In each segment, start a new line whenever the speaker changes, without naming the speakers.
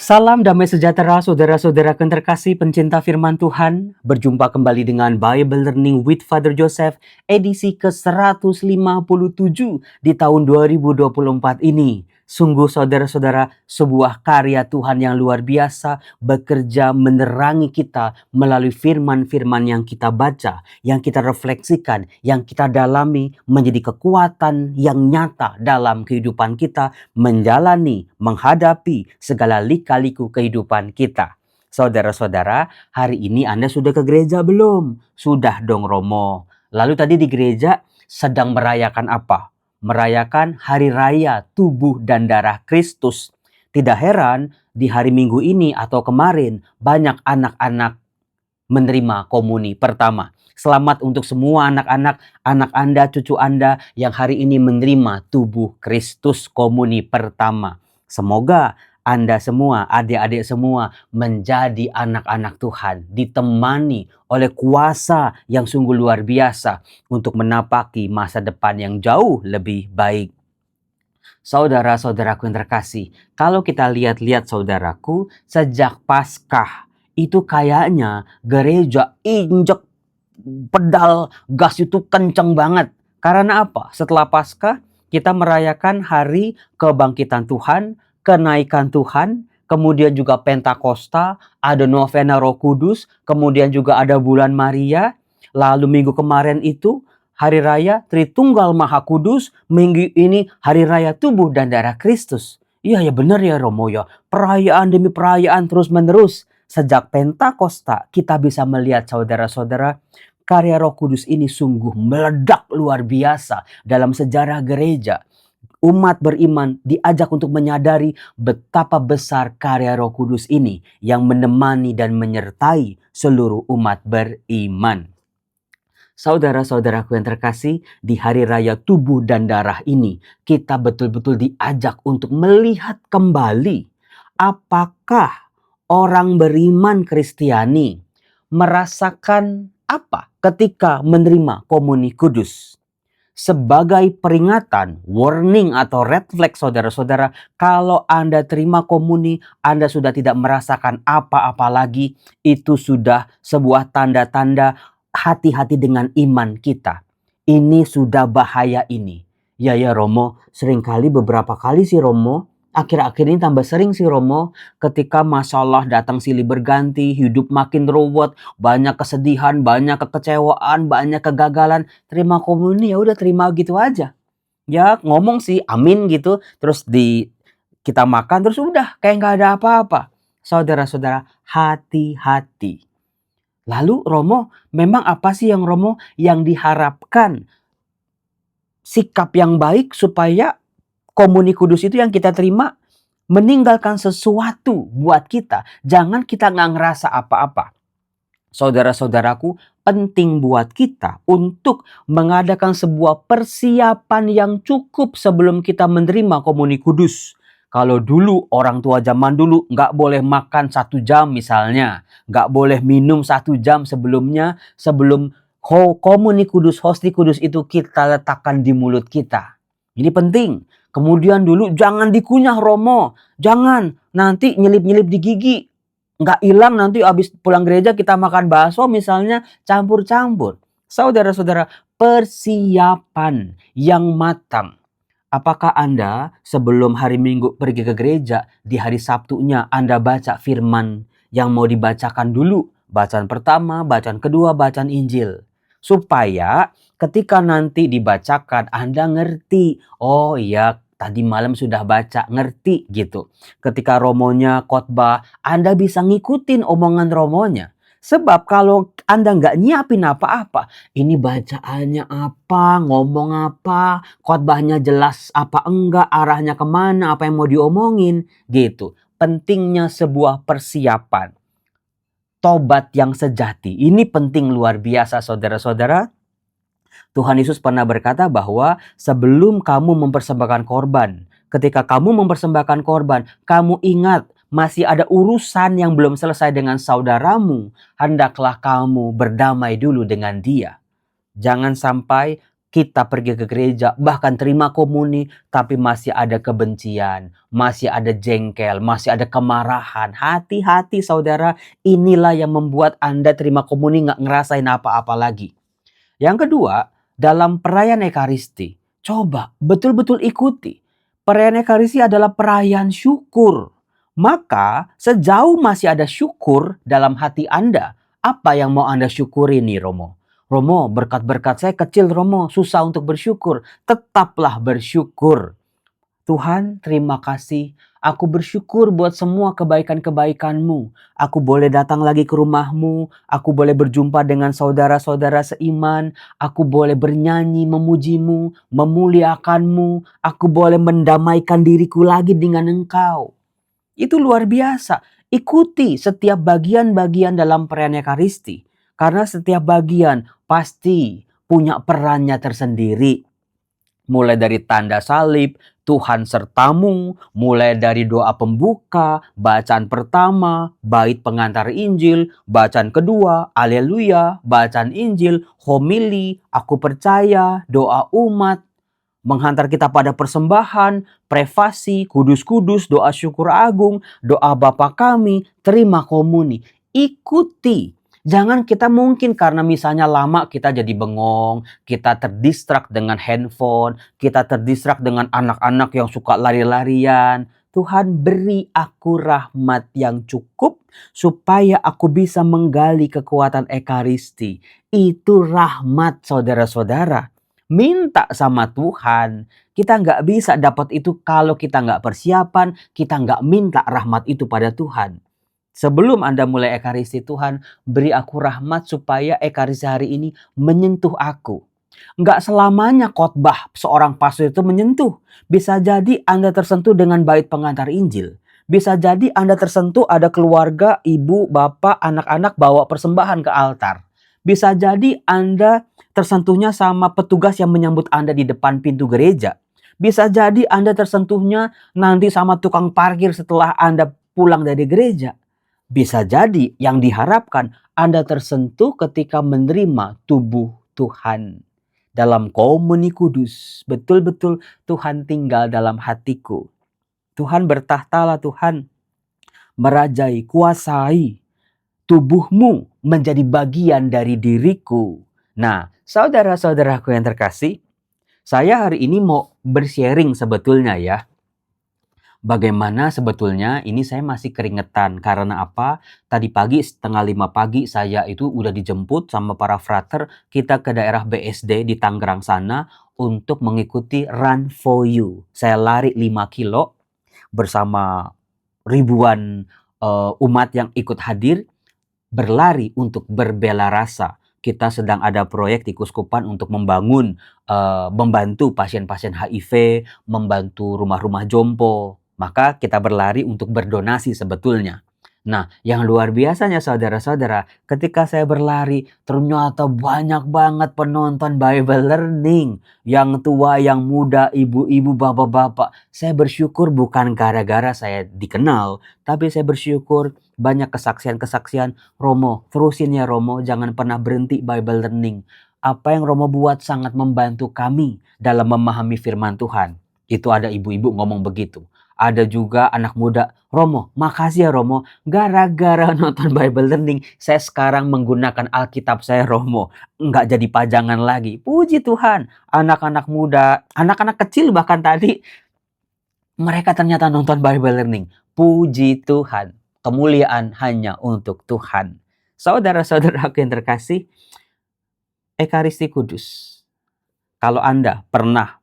Salam damai sejahtera saudara-saudara terkasih pencinta firman Tuhan. Berjumpa kembali dengan Bible Learning with Father Joseph edisi ke-157 di tahun 2024 ini. Sungguh saudara-saudara, sebuah karya Tuhan yang luar biasa bekerja menerangi kita melalui firman-firman yang kita baca, yang kita refleksikan, yang kita dalami menjadi kekuatan yang nyata dalam kehidupan kita menjalani, menghadapi segala lika-liku kehidupan kita. Saudara-saudara, hari ini Anda sudah ke gereja belum? Sudah dong Romo. Lalu tadi di gereja sedang merayakan apa? Merayakan hari raya tubuh dan darah Kristus. Tidak heran di hari Minggu ini atau kemarin banyak anak-anak menerima komuni pertama. Selamat untuk semua anak-anak, anak Anda, cucu Anda yang hari ini menerima tubuh Kristus komuni pertama. Semoga Anda semua, adik-adik semua menjadi anak-anak Tuhan, ditemani oleh kuasa yang sungguh luar biasa untuk menapaki masa depan yang jauh lebih baik. Saudara-saudaraku yang terkasih, kalau kita lihat-lihat saudaraku, sejak Paskah itu kayaknya gereja injek pedal gas itu kenceng banget. Karena apa? Setelah Paskah kita merayakan hari kebangkitan Tuhan, kenaikan Tuhan, kemudian juga Pentakosta, ada novena Roh Kudus, kemudian juga ada bulan Maria. Lalu minggu kemarin itu hari raya Tritunggal Maha Kudus, minggu ini hari raya tubuh dan darah Kristus. Iya ya benar ya Romo ya, perayaan demi perayaan terus menerus. Sejak Pentakosta kita bisa melihat saudara-saudara, karya Roh Kudus ini sungguh meledak luar biasa dalam sejarah gereja. Umat beriman diajak untuk menyadari betapa besar karya Roh Kudus ini yang menemani dan menyertai seluruh umat beriman. Saudara-saudaraku yang terkasih, di hari raya tubuh dan darah ini kita betul-betul diajak untuk melihat kembali apakah orang beriman Kristiani merasakan apa ketika menerima komuni kudus. Sebagai peringatan, warning atau red flag saudara-saudara, kalau Anda terima komuni, Anda sudah tidak merasakan apa-apa lagi, itu sudah sebuah tanda-tanda hati-hati dengan iman kita. Ini sudah bahaya ini. Ya Romo, seringkali beberapa kali sih Romo, akhir-akhir ini tambah sering sih Romo, ketika masalah datang silih berganti, hidup makin ruwet, banyak kesedihan, banyak kekecewaan, banyak kegagalan, terima komuni ya udah terima gitu aja. Ya ngomong sih amin gitu, terus kita makan terus udah kayak nggak ada apa-apa. Saudara-saudara, hati-hati. Lalu Romo, memang apa sih yang Romo yang diharapkan sikap yang baik supaya komuni kudus itu yang kita terima meninggalkan sesuatu buat kita. Jangan kita nggak ngerasa apa-apa. Saudara-saudaraku, penting buat kita untuk mengadakan sebuah persiapan yang cukup sebelum kita menerima komuni kudus. Kalau dulu orang tua zaman dulu nggak boleh makan 1 jam misalnya. Nggak boleh minum 1 jam sebelumnya. Sebelum komuni kudus, hosti kudus itu kita letakkan di mulut kita. Ini penting. Kemudian dulu jangan dikunyah Romo. Jangan, nanti nyelip-nyelip di gigi. Nggak hilang nanti habis pulang gereja kita makan bakso misalnya campur-campur. Saudara-saudara, persiapan yang matang. Apakah Anda sebelum hari Minggu pergi ke gereja, di hari Sabtunya Anda baca firman yang mau dibacakan dulu? Bacaan pertama, bacaan kedua, bacaan Injil. Supaya ketika nanti dibacakan Anda ngerti. Oh iya, tadi malam sudah baca, ngerti gitu. Ketika romonya khotbah, Anda bisa ngikutin omongan romonya. Sebab kalau Anda nggak nyiapin apa-apa, ini bacaannya apa, ngomong apa, khotbahnya jelas apa enggak, arahnya kemana, apa yang mau diomongin, gitu. Pentingnya sebuah persiapan. Tobat yang sejati. Ini penting luar biasa saudara-saudara. Tuhan Yesus pernah berkata bahwa sebelum kamu mempersembahkan korban, ketika kamu mempersembahkan korban, kamu ingat masih ada urusan yang belum selesai dengan saudaramu, hendaklah kamu berdamai dulu dengan dia. Jangan sampai Kita pergi ke gereja, bahkan terima komuni, tapi masih ada kebencian, masih ada jengkel, masih ada kemarahan. Hati-hati saudara, inilah yang membuat Anda terima komuni nggak ngerasain apa-apa lagi. Yang kedua, dalam perayaan Ekaristi, coba betul-betul ikuti. Perayaan Ekaristi adalah perayaan syukur. Maka sejauh masih ada syukur dalam hati Anda, apa yang mau Anda syukuri nih Romo? Romo, berkat-berkat saya kecil Romo, susah untuk bersyukur. Tetaplah bersyukur. Tuhan, terima kasih. Aku bersyukur buat semua kebaikan-kebaikan-Mu. Aku boleh datang lagi ke rumah-Mu. Aku boleh berjumpa dengan saudara-saudara seiman. Aku boleh bernyanyi memuji-Mu, memuliakan-Mu. Aku boleh mendamaikan diriku lagi dengan Engkau. Itu luar biasa. Ikuti setiap bagian-bagian dalam perayaan Ekaristi. Karena setiap bagian pasti punya perannya tersendiri. Mulai dari tanda salib, Tuhan sertamu, mulai dari doa pembuka, bacaan pertama, bait pengantar Injil, bacaan kedua, Haleluya, bacaan Injil, homili, aku percaya, doa umat, menghantar kita pada persembahan, prefasi, kudus-kudus, doa syukur agung, doa Bapa kami, terima komuni. Ikuti. Jangan kita mungkin karena misalnya lama kita jadi bengong, kita terdistrak dengan handphone, kita terdistrak dengan anak-anak yang suka lari-larian. Tuhan beri aku rahmat yang cukup supaya aku bisa menggali kekuatan Ekaristi. Itu rahmat saudara-saudara. Minta sama Tuhan. Kita nggak bisa dapat itu kalau kita nggak persiapan, kita nggak minta rahmat itu pada Tuhan. Sebelum Anda mulai Ekaristi, Tuhan beri aku rahmat supaya Ekaristi hari ini menyentuh aku. Nggak selamanya khotbah seorang pastor itu menyentuh. Bisa jadi Anda tersentuh dengan bait pengantar Injil. Bisa jadi Anda tersentuh ada keluarga, ibu, bapak, anak-anak bawa persembahan ke altar. Bisa jadi Anda tersentuhnya sama petugas yang menyambut Anda di depan pintu gereja. Bisa jadi Anda tersentuhnya nanti sama tukang parkir setelah Anda pulang dari gereja. Bisa jadi yang diharapkan Anda tersentuh ketika menerima tubuh Tuhan. Dalam komuni kudus, betul-betul Tuhan tinggal dalam hatiku. Tuhan bertahtalah, Tuhan merajai, kuasai. Tubuhmu menjadi bagian dari diriku. Nah, saudara-saudaraku yang terkasih, saya hari ini mau bersharing sebetulnya ya. Bagaimana sebetulnya ini saya masih keringetan. Karena apa? Tadi pagi 4:30 pagi saya itu udah dijemput sama para frater. Kita ke daerah BSD di Tangerang sana untuk mengikuti Run for You. Saya lari 5 kilo bersama ribuan umat yang ikut hadir. Berlari untuk berbela rasa. Kita sedang ada proyek di Kuskupan untuk membangun, membantu pasien-pasien HIV, membantu rumah-rumah jompo. Maka kita berlari untuk berdonasi sebetulnya. Nah, yang luar biasanya saudara-saudara, ketika saya berlari, ternyata banyak banget penonton Bible Learning. Yang tua, yang muda, ibu-ibu, bapak-bapak. Saya bersyukur bukan gara-gara saya dikenal, tapi saya bersyukur banyak kesaksian-kesaksian. Romo, terusin ya Romo, jangan pernah berhenti Bible Learning. Apa yang Romo buat sangat membantu kami dalam memahami firman Tuhan. Itu ada ibu-ibu ngomong begitu. Ada juga anak muda, Romo, makasih ya Romo, gara-gara nonton Bible Learning, saya sekarang menggunakan Alkitab saya Romo. Nggak jadi pajangan lagi. Puji Tuhan, anak-anak muda, anak-anak kecil bahkan tadi, mereka ternyata nonton Bible Learning. Puji Tuhan, kemuliaan hanya untuk Tuhan. Saudara-saudaraku yang terkasih, Ekaristi Kudus. Kalau Anda pernah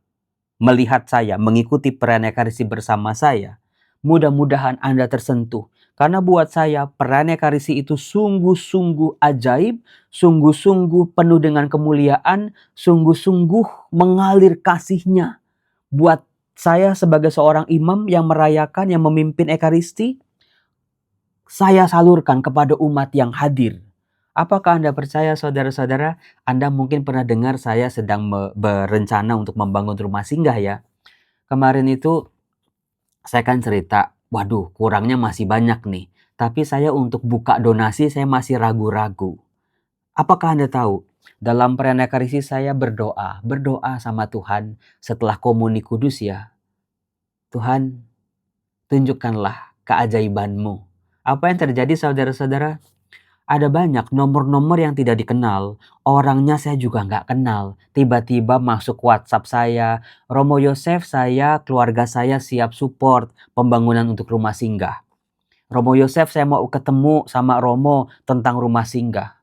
melihat saya, mengikuti perayaan Ekaristi bersama saya, mudah-mudahan Anda tersentuh. Karena buat saya, perayaan Ekaristi itu sungguh-sungguh ajaib, sungguh-sungguh penuh dengan kemuliaan, sungguh-sungguh mengalir kasihnya. Buat saya sebagai seorang imam yang merayakan, yang memimpin Ekaristi, saya salurkan kepada umat yang hadir. Apakah Anda percaya saudara-saudara, Anda mungkin pernah dengar saya sedang berencana untuk membangun rumah singgah ya. Kemarin itu saya kan cerita, waduh kurangnya masih banyak nih. Tapi saya untuk buka donasi saya masih ragu-ragu. Apakah Anda tahu? Dalam perayaan Ekaristi saya berdoa sama Tuhan setelah komuni kudus ya. Tuhan, tunjukkanlah keajaiban-Mu. Apa yang terjadi saudara-saudara? Ada banyak nomor-nomor yang tidak dikenal. Orangnya saya juga nggak kenal. Tiba-tiba masuk WhatsApp saya, Romo Yosef, saya, keluarga saya siap support pembangunan untuk rumah singgah. Romo Yosef, saya mau ketemu sama Romo tentang rumah singgah.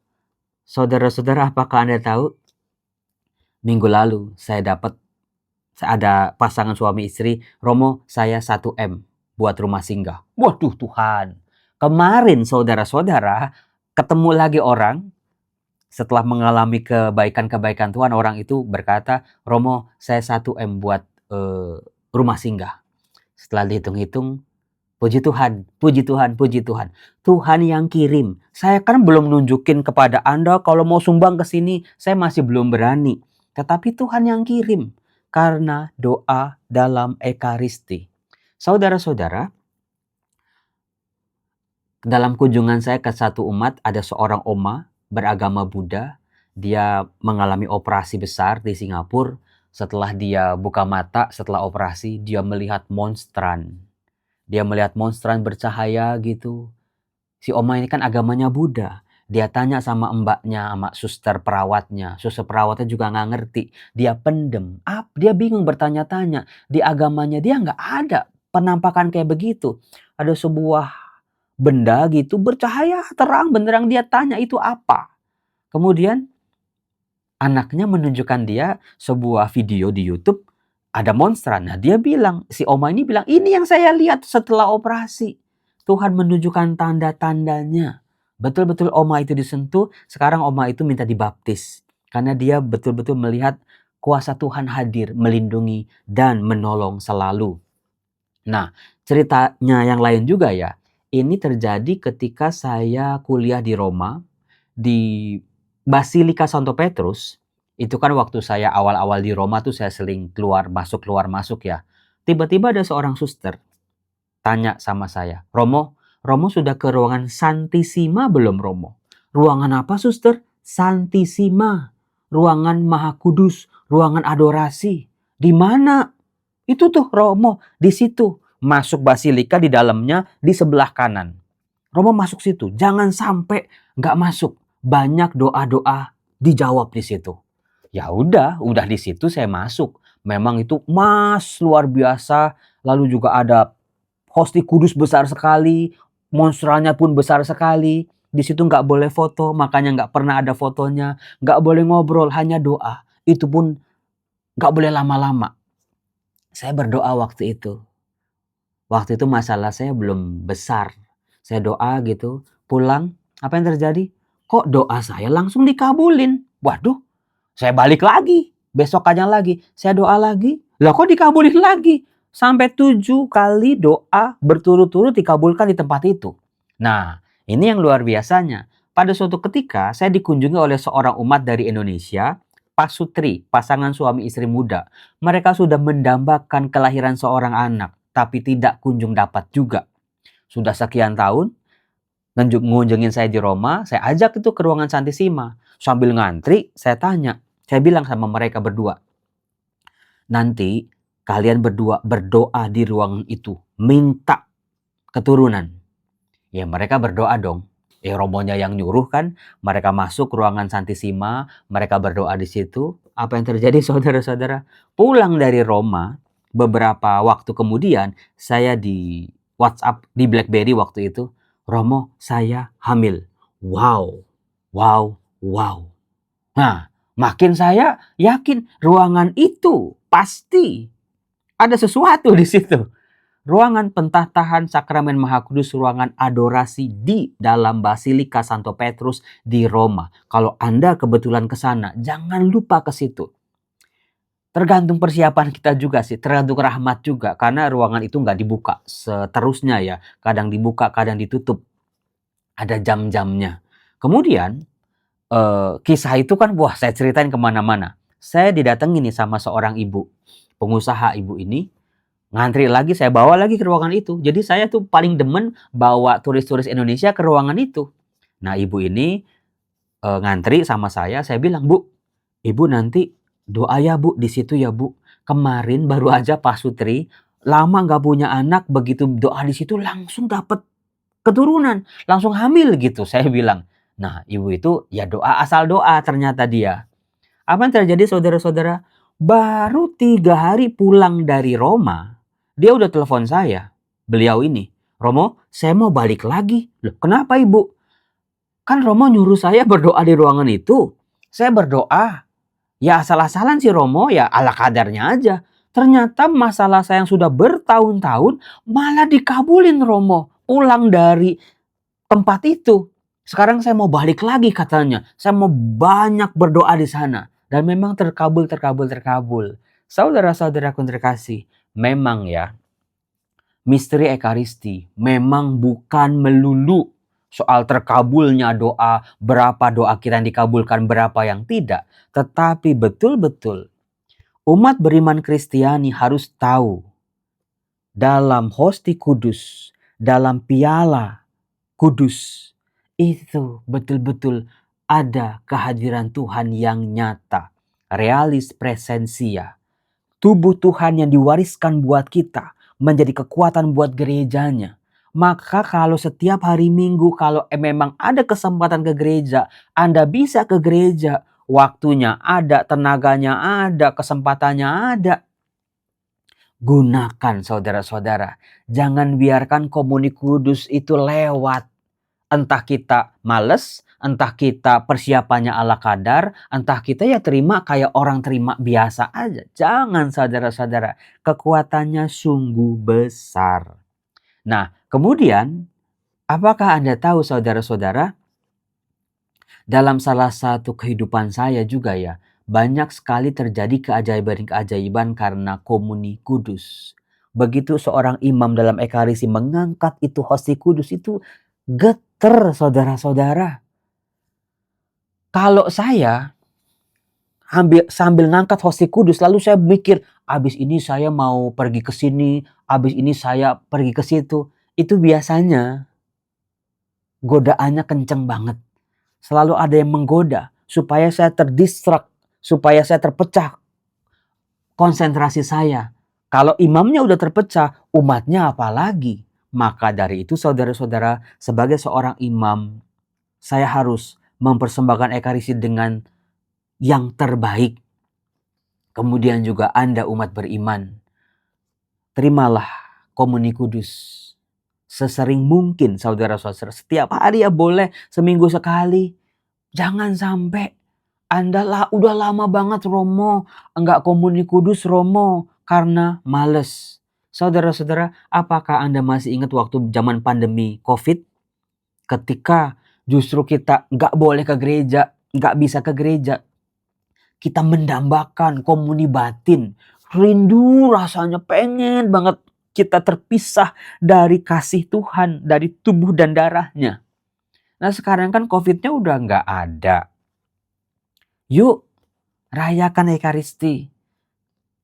Saudara-saudara, apakah Anda tahu? Minggu lalu saya ada pasangan suami istri, Romo, saya 1M buat rumah singgah. Waduh Tuhan. Kemarin saudara-saudara ketemu lagi orang setelah mengalami kebaikan-kebaikan Tuhan, orang itu berkata, Romo, saya 1M buat rumah singgah. Setelah dihitung-hitung, puji Tuhan, puji Tuhan, puji Tuhan. Tuhan yang kirim. Saya kan belum nunjukin kepada Anda kalau mau sumbang ke sini, saya masih belum berani. Tetapi Tuhan yang kirim karena doa dalam Ekaristi. Saudara-saudara, dalam kunjungan saya ke satu umat, ada seorang oma beragama Buddha. Dia mengalami operasi besar di Singapura. Setelah dia buka mata, setelah operasi, dia melihat monstran. Dia melihat monstran bercahaya gitu. Si oma ini kan agamanya Buddha. Dia tanya sama mbaknya, sama suster perawatnya. Suster perawatnya juga nggak ngerti. Dia pendem. Dia bingung bertanya-tanya. Di agamanya dia nggak ada penampakan kayak begitu. Ada sebuah benda gitu bercahaya terang benderang, dia tanya itu apa. Kemudian anaknya menunjukkan dia sebuah video di YouTube ada monstran. Nah dia bilang, si oma ini bilang, ini yang saya lihat setelah operasi. Tuhan menunjukkan tanda-tandanya. Betul-betul oma itu disentuh. Sekarang oma itu minta dibaptis. Karena dia betul-betul melihat kuasa Tuhan hadir, melindungi dan menolong selalu. Nah, ceritanya yang lain juga ya. Ini terjadi ketika saya kuliah di Roma, di Basilika Santo Petrus. Itu kan waktu saya awal-awal di Roma tuh saya sering keluar masuk ya. Tiba-tiba ada seorang suster tanya sama saya, Romo sudah ke ruangan Santissima belum Romo? Ruangan apa suster? Santissima. Ruangan Maha Kudus, ruangan adorasi. Di mana? Itu tuh Romo, di situ. Masuk basilika di dalamnya di sebelah kanan. Romo masuk situ, jangan sampai nggak masuk. Banyak doa-doa dijawab di situ. Ya udah di situ saya masuk. Memang itu luar biasa. Lalu juga ada hosti kudus besar sekali, monstralnya pun besar sekali. Di situ nggak boleh foto, makanya nggak pernah ada fotonya. Nggak boleh ngobrol, hanya doa. Itu pun nggak boleh lama-lama. Saya berdoa waktu itu. Waktu itu masalah saya belum besar. Saya doa gitu, pulang, apa yang terjadi? Kok doa saya langsung dikabulin? Waduh, saya balik lagi. Besokannya lagi, saya doa lagi. Lah kok dikabulin lagi? Sampai 7 kali doa berturut-turut dikabulkan di tempat itu. Nah, ini yang luar biasanya. Pada suatu ketika, saya dikunjungi oleh seorang umat dari Indonesia, pasutri, pasangan suami istri muda. Mereka sudah mendambakan kelahiran seorang anak, tapi tidak kunjung dapat juga. Sudah sekian tahun, ngunjungin saya di Roma, saya ajak itu ke ruangan Santissima. Sambil ngantri, saya tanya, saya bilang sama mereka berdua, nanti kalian berdua berdoa di ruangan itu, minta keturunan. Ya mereka berdoa dong. Romonya yang nyuruh kan, mereka masuk ruangan Santissima, mereka berdoa di situ. Apa yang terjadi saudara-saudara? Pulang dari Roma, beberapa waktu kemudian, saya di WhatsApp, di BlackBerry waktu itu, Romo, saya hamil. Wow. Nah, makin saya yakin ruangan itu pasti ada sesuatu di situ. Ruangan pentatahan Sakramen Maha Kudus, ruangan adorasi di dalam Basilika Santo Petrus di Roma. Kalau Anda kebetulan ke sana, jangan lupa ke situ. Tergantung persiapan kita juga sih, tergantung rahmat juga. Karena ruangan itu nggak dibuka seterusnya ya. Kadang dibuka, kadang ditutup. Ada jam-jamnya. Kemudian, kisah itu kan, saya ceritain kemana-mana. Saya didatangi nih sama seorang ibu, pengusaha ibu ini. Ngantri lagi, saya bawa lagi ke ruangan itu. Jadi saya tuh paling demen bawa turis-turis Indonesia ke ruangan itu. Nah ibu ini ngantri sama saya bilang, "Bu, Ibu nanti doa ya Bu di situ ya Bu. Kemarin baru aja Pak Sutri lama nggak punya anak, begitu doa di situ langsung dapet keturunan, langsung hamil," gitu, saya bilang. Nah, ibu itu ya doa asal doa ternyata dia. Apa yang terjadi saudara-saudara? Baru 3 hari pulang dari Roma, dia udah telepon saya. Beliau ini, "Romo, saya mau balik lagi." Loh, "Kenapa Ibu?" "Kan Romo nyuruh saya berdoa di ruangan itu." Saya berdoa, ya asal-asalan sih Romo, ya ala kadarnya aja. Ternyata masalah saya yang sudah bertahun-tahun malah dikabulin Romo. Pulang dari tempat itu. Sekarang saya mau balik lagi katanya. Saya mau banyak berdoa di sana. Dan memang terkabul, terkabul, terkabul. Saudara-saudaraku yang terkasih, memang ya, misteri Ekaristi memang bukan melulu soal terkabulnya doa, berapa doa kita yang dikabulkan, berapa yang tidak. Tetapi betul-betul umat beriman Kristiani harus tahu dalam hosti kudus, dalam piala kudus, itu betul-betul ada kehadiran Tuhan yang nyata. Realis presensia. Tubuh Tuhan yang diwariskan buat kita menjadi kekuatan buat gerejanya. Maka kalau setiap hari Minggu, kalau memang ada kesempatan ke gereja, Anda bisa ke gereja. Waktunya ada, tenaganya ada, kesempatannya ada. Gunakan saudara-saudara. Jangan biarkan komuni kudus itu lewat. Entah kita males, entah kita persiapannya ala kadar, entah kita ya terima kayak orang terima biasa aja. Jangan saudara-saudara, kekuatannya sungguh besar. Nah, kemudian apakah Anda tahu saudara-saudara, dalam salah satu kehidupan saya juga ya, banyak sekali terjadi keajaiban-keajaiban karena komuni kudus. Begitu seorang imam dalam ekaristi mengangkat itu hosti kudus, itu geter saudara-saudara. Kalau saya sambil ngangkat hosti kudus, lalu saya mikir, abis ini saya mau pergi ke sini, abis ini saya pergi ke situ. Itu biasanya godaannya kenceng banget. Selalu ada yang menggoda supaya saya terdistrak, supaya saya terpecah konsentrasi saya. Kalau imamnya udah terpecah, umatnya apalagi? Maka dari itu saudara-saudara, sebagai seorang imam, saya harus mempersembahkan ekaristi dengan yang terbaik. Kemudian juga Anda umat beriman, terimalah komuni kudus sesering mungkin saudara-saudara. Setiap hari ya boleh, seminggu sekali. Jangan sampai Anda udah lama banget Romo, enggak komuni kudus Romo, karena males. Saudara-saudara, apakah Anda masih ingat waktu zaman pandemi COVID? Ketika justru kita enggak boleh ke gereja, enggak bisa ke gereja. Kita mendambakan komuni batin. Rindu rasanya, pengen banget kita terpisah dari kasih Tuhan, dari tubuh dan darahnya. Nah sekarang kan COVID-nya udah nggak ada. Yuk rayakan Ekaristi.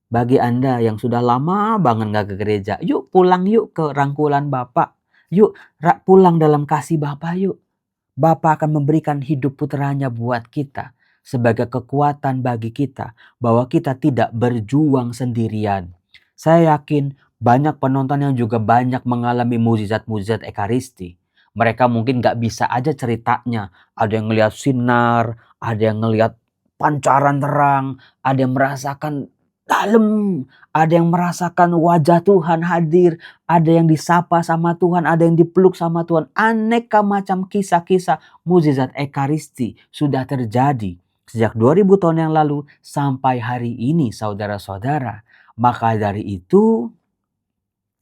Bagi Anda yang sudah lama banget nggak ke gereja, yuk pulang yuk ke rangkulan Bapak. Yuk pulang dalam kasih Bapak yuk. Bapa akan memberikan hidup putranya buat kita sebagai kekuatan bagi kita bahwa kita tidak berjuang sendirian. Saya yakin banyak penonton yang juga banyak mengalami mukjizat-mukjizat Ekaristi. Mereka mungkin gak bisa aja ceritanya. Ada yang ngelihat sinar, ada yang ngelihat pancaran terang, ada yang merasakan dalam, ada yang merasakan wajah Tuhan hadir, ada yang disapa sama Tuhan, ada yang dipeluk sama Tuhan. Aneka macam kisah-kisah mukjizat Ekaristi sudah terjadi sejak 2000 tahun yang lalu sampai hari ini saudara-saudara. Maka dari itu,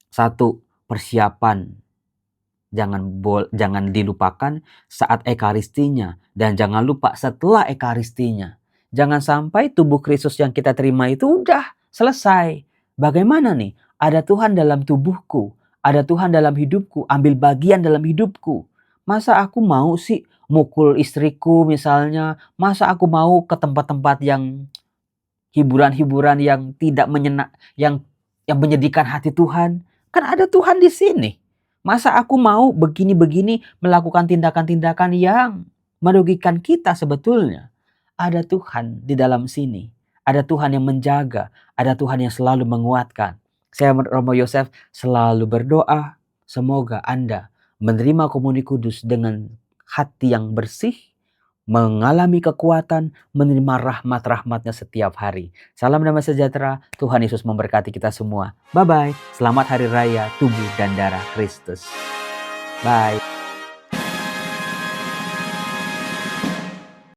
satu, persiapan. Jangan dilupakan saat Ekaristinya, dan jangan lupa setelah Ekaristinya. Jangan sampai tubuh Kristus yang kita terima itu udah selesai. Bagaimana nih? Ada Tuhan dalam tubuhku, ada Tuhan dalam hidupku, ambil bagian dalam hidupku. Masa aku mau sih mukul istriku misalnya? Masa aku mau ke tempat-tempat yang hiburan-hiburan yang tidak yang menyedihkan hati Tuhan? Kan ada Tuhan di sini. Masa aku mau begini-begini melakukan tindakan-tindakan yang merugikan kita sebetulnya. Ada Tuhan di dalam sini. Ada Tuhan yang menjaga. Ada Tuhan yang selalu menguatkan. Saya Romo Yosef selalu berdoa. Semoga Anda menerima komuni kudus dengan hati yang bersih. Mengalami kekuatan, menerima rahmat-rahmatnya setiap hari. Salam damai sejahtera. Tuhan Yesus memberkati kita semua. Bye-bye. Selamat Hari Raya Tubuh dan Darah Kristus. Bye.